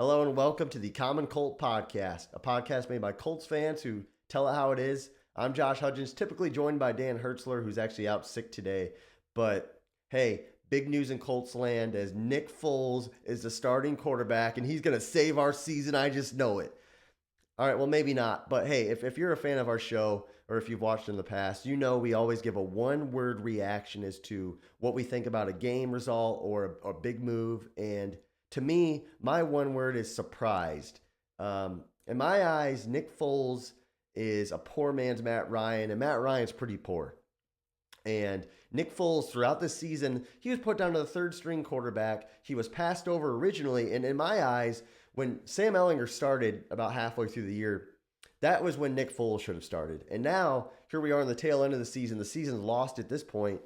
Hello and welcome to the Common Colt Podcast, a podcast made by Colts fans who tell it how it is. I'm Josh Hudgens, typically joined by Dan Hertzler, who's actually out sick today. But hey, big news in Colts land as Nick Foles is the starting quarterback, and he's going to save our season. I just know it. All right, well, maybe not. But hey, if you're a fan of our show or if you've watched in the past, you know we always give a one-word reaction as to what we think about a game result or a big move. And to me, my one word is surprised. In my eyes, Nick Foles is a poor man's Matt Ryan, and Matt Ryan's pretty poor. And Nick Foles, throughout the season, he was put down to the third string quarterback. He was passed over originally, and in my eyes, when Sam Ehlinger started about halfway through the year, that was when Nick Foles should have started. And now, here we are in the tail end of the season. The season's lost at this point.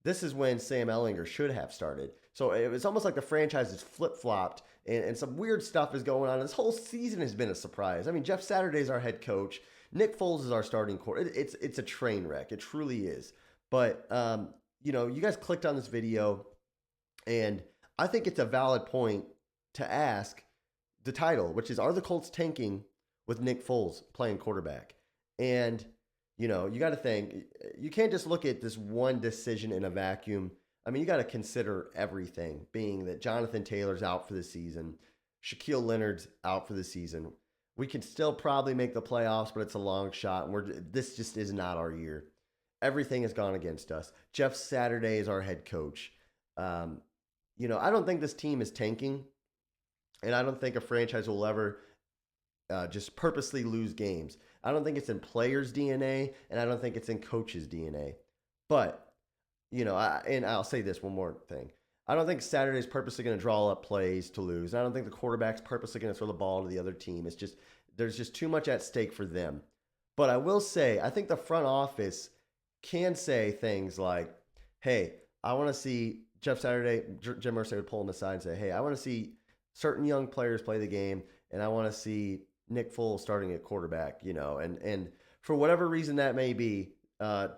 This is when Sam Ehlinger should have started. So it's almost like the franchise is flip-flopped and some weird stuff is going on. This whole season has been a surprise. I mean, Jeff Saturday's our head coach. Nick Foles is our starting quarterback. It's a train wreck. It truly is. But, you guys clicked on this video, and I think it's a valid point to ask the title, which is, are the Colts tanking with Nick Foles playing quarterback? And, you got to think, you can't just look at this one decision in a vacuum. I mean, you got to consider everything, being that Jonathan Taylor's out for the season, Shaquille Leonard's out for the season. We can still probably make the playoffs, but it's a long shot, and this just is not our year. Everything has gone against us. Jeff Saturday is our head coach. I don't think this team is tanking, and I don't think a franchise will ever just purposely lose games. I don't think it's in players' DNA, and I don't think it's in coaches' DNA. But, and I'll say this one more thing. I don't think Saturday's purposely going to draw up plays to lose. I don't think the quarterback's purposely going to throw the ball to the other team. It's just, there's just too much at stake for them. But I will say, I think the front office can say things like, hey, I want to see Jeff Saturday, Jim Irsay would pull him aside and say, hey, I want to see certain young players play the game, and I want to see Nick Foles starting at quarterback, and for whatever reason that may be,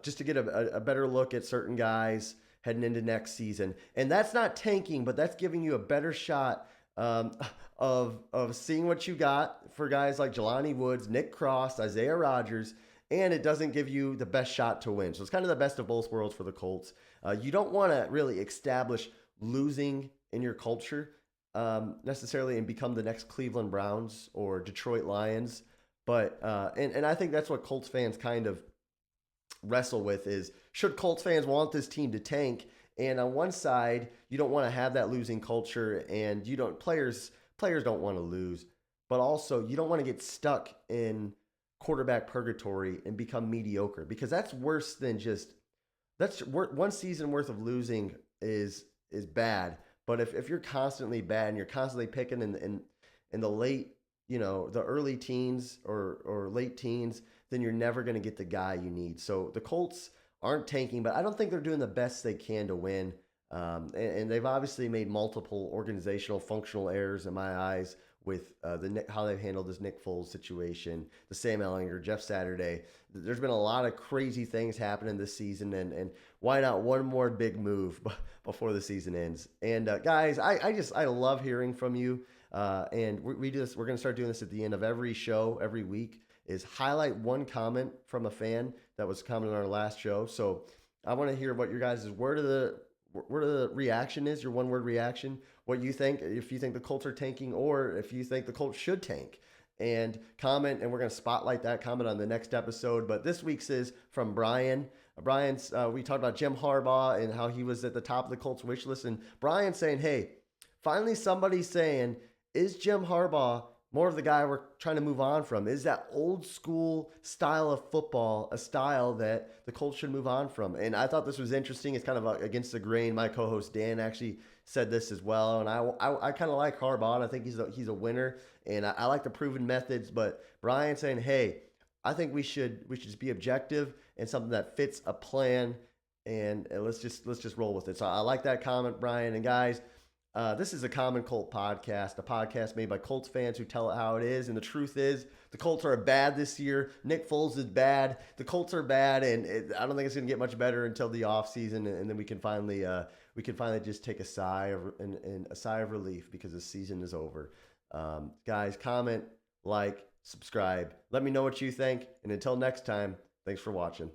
just to get a better look at certain guys heading into next season. And that's not tanking, but that's giving you a better shot of seeing what you got for guys like Jelani Woods, Nick Cross, Isaiah Rodgers, and it doesn't give you the best shot to win. So it's kind of the best of both worlds for the Colts. You don't want to really establish losing in your culture necessarily and become the next Cleveland Browns or Detroit Lions. But and I think that's what Colts fans kind of wrestle with is, should Colts fans want this team to tank? And on one side, you don't want to have that losing culture, and players don't want to lose, but also you don't want to get stuck in quarterback purgatory and become mediocre, because that's worse than one season worth of losing is bad. But if you're constantly bad and you're constantly picking in the late, the early teens or late teens, then you're never going to get the guy you need. So the Colts aren't tanking, but I don't think they're doing the best they can to win. And they've obviously made multiple organizational functional errors in my eyes with how they've handled this Nick Foles situation, the Sam Ehlinger, Jeff Saturday. There's been a lot of crazy things happening this season, and why not one more big move before the season ends? And guys, I love hearing from you. And we do this. We're going to start doing this at the end of every show, every week, is highlight one comment from a fan that was commenting on our last show. So I want to hear what your guys' word of the reaction is, your one-word reaction, what you think, if you think the Colts are tanking or if you think the Colts should tank. And comment, and we're going to spotlight that comment on the next episode. But this week's is from Brian. Brian's, we talked about Jim Harbaugh and how he was at the top of the Colts wish list. And Brian's saying, hey, finally somebody's saying, is Jim Harbaugh more of the guy we're trying to move on from? Is that old school style of football a style that the Colts should move on from? And I thought this was interesting. It's kind of against the grain. My co-host Dan actually said this as well. And I kind of like Harbaugh, and I think he's a winner. And I like the proven methods. But Brian saying, hey, I think we should just be objective and something that fits a plan. And let's just roll with it. So I like that comment, Brian. And guys, this is a Common Colt Podcast, a podcast made by Colts fans who tell it how it is. And the truth is, the Colts are bad this year. Nick Foles is bad. The Colts are bad, and I don't think it's going to get much better until the offseason, and then we can finally just take a sigh of relief because the season is over. Guys, comment, like, subscribe. Let me know what you think. And until next time, thanks for watching.